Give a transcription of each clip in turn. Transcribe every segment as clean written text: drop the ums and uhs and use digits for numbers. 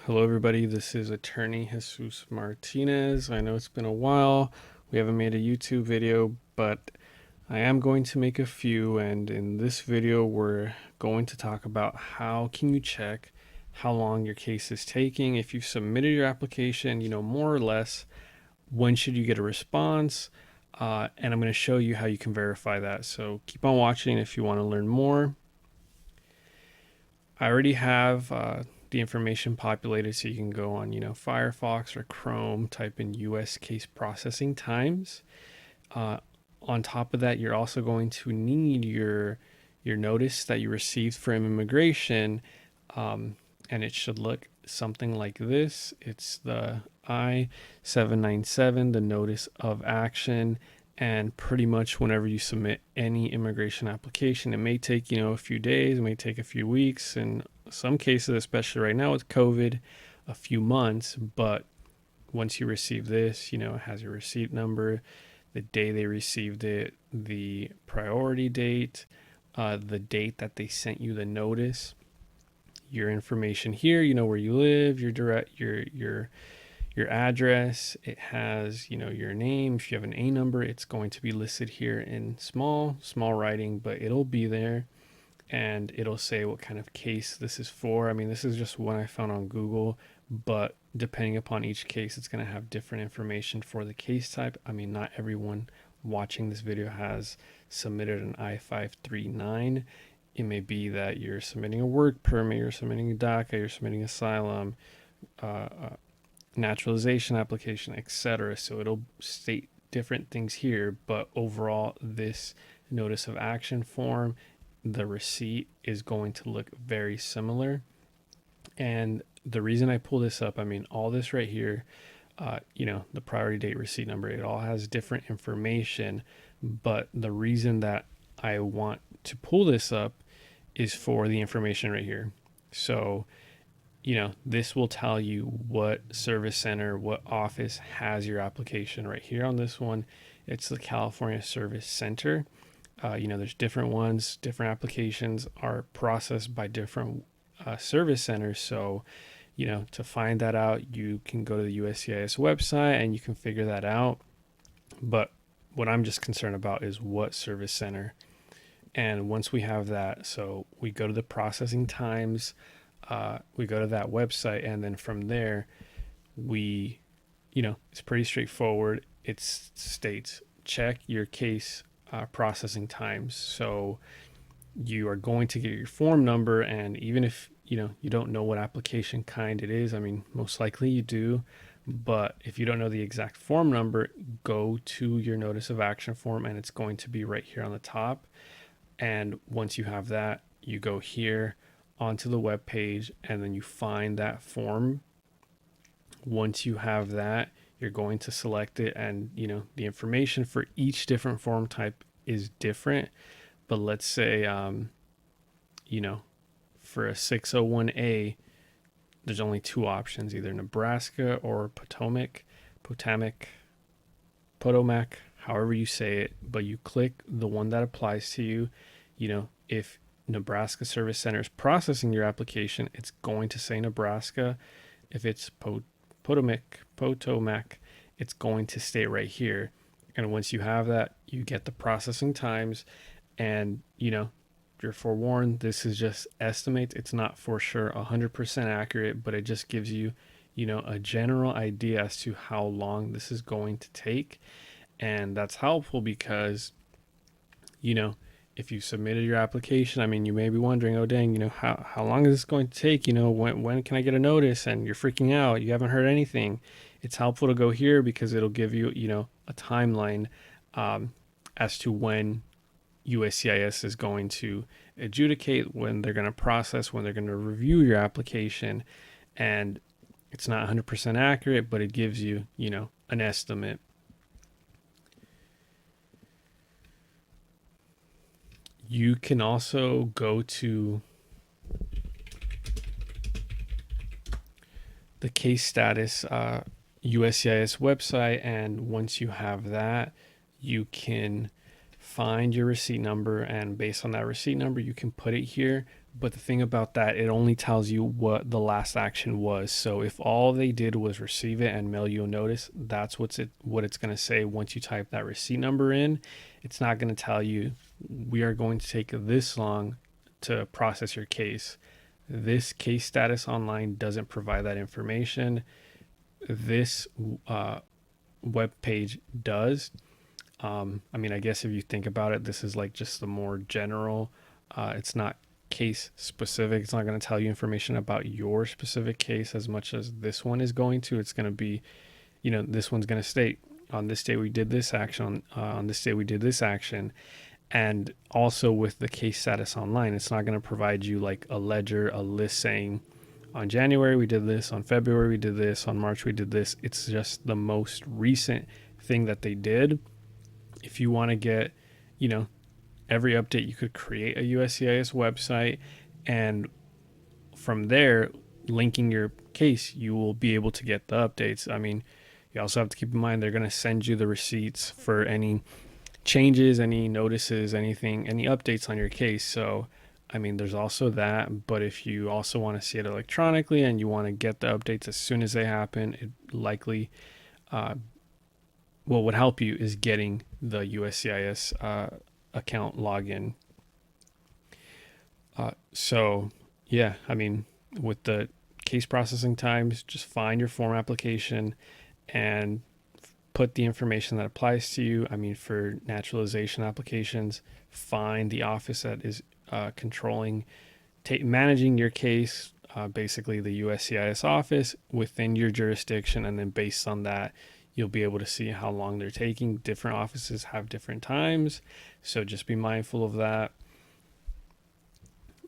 Hello, everybody. This is attorney Jesus Martinez. I know it's been a while. We haven't made a YouTube video, but I am going to make a few. And in this video, we're going to talk about how can you check how long your case is taking. If you've submitted your application, more or less, when should you get a response? And I'm going to show you how you can verify that. So keep on watching if you want to learn more. I already have the information populated, so you can go on, Firefox or Chrome, type in U.S. case processing times. Uh, on top of that, you're also going to need your notice that you received from immigration, and it should look something like this. It's the I-797, the notice of action. And pretty much whenever you submit any immigration application, it may take, a few days, it may take a few weeks, in some cases, especially right now with COVID, a few months. But once you receive this, it has your receipt number, the day they received it, the priority date, the date that they sent you the notice, your information here, where you live, your address. It has, your name. If you have an A number, it's going to be listed here in small writing, but it'll be there, and it'll say what kind of case this is for. I mean, this is just one I found on Google, but depending upon each case, it's going to have different information for the case type. I mean, not everyone watching this video has submitted an I-539. It may be that you're submitting a work permit, you're submitting a DACA, you're submitting asylum, naturalization application, etc. So it'll state different things here, but overall, this notice of action form, the receipt is going to look very similar. And the reason I pull this up, I mean, all this right here, the priority date, receipt number, it all has different information. But the reason that I want to pull this up is for the information right here. So, this will tell you what service center, what office has your application right here on this one. It's the California Service Center. There's different ones, different applications are processed by different service centers. So, to find that out, you can go to the USCIS website and you can figure that out. But what I'm just concerned about is what service center. And once we have that, so we go to the processing times, we go to that website, and then from there, it's pretty straightforward. It states check your case processing times. So you are going to get your form number, and even if you don't know what application kind it is, I mean, most likely you do, but if you don't know the exact form number, go to your notice of action form, and it's going to be right here on the top. And once you have that, you go here onto the web page, and then you find that form. Once you have that, you're going to select it, and the information for each different form type is different. But let's say for a 601A, there's only two options, either Nebraska or Potomac, however you say it, but you click the one that applies to you. If Nebraska Service Center is processing your application, it's going to say Nebraska. If it's Potomac, it's going to stay right here. And once you have that, you get the processing times. And, you're forewarned, this is just estimates. It's not for sure 100% accurate, but it just gives you, a general idea as to how long this is going to take. And that's helpful because, if you submitted your application, I mean, you may be wondering, oh, dang, how long is this going to take? When can I get a notice? And you're freaking out. You haven't heard anything. It's helpful to go here because it'll give you, a timeline as to when USCIS is going to adjudicate, when they're going to process, when they're going to review your application. And it's not 100% accurate, but it gives you, an estimate. You can also go to the case status USCIS website, and once you have that, you can find your receipt number, and based on that receipt number, you can put it here. But the thing about that, it only tells you what the last action was. So if all they did was receive it and mail you a notice, that's what it's going to say once you type that receipt number in. It's not going to tell you we are going to take this long to process your case. This case status online doesn't provide that information. This web page does. I mean, I guess if you think about it, this is like just the more general. It's not case specific. It's not going to tell you information about your specific case as much as this one is going to. It's going to be, this one's going to state on this day we did this action, on this day we did this action. And also with the case status online, it's not going to provide you like a ledger, a list saying on January we did this, on February we did this, on March we did this. It's just the most recent thing that they did. If you want to get, every update, you could create a USCIS website, and from there, linking your case, you will be able to get the updates. I mean, you also have to keep in mind they're going to send you the receipts for any changes, any notices, anything, any updates on your case. So, I mean, there's also that. But if you also want to see it electronically and you want to get the updates as soon as they happen, it likely, what would help you is getting the USCIS account login. So yeah, I mean, with the case processing times, just find your form application and put the information that applies to you. I mean, for naturalization applications, find the office that is controlling, managing your case, basically the USCIS office within your jurisdiction, and then based on that, you'll be able to see how long they're taking. Different offices have different times, so just be mindful of that.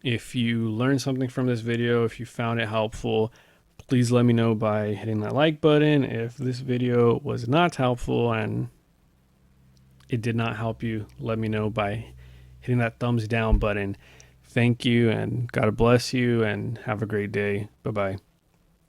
If you learned something from this video, if you found it helpful, please let me know by hitting that like button. If this video was not helpful and it did not help you, let me know by hitting that thumbs down button. Thank you, and God bless you, and have a great day. Bye-bye.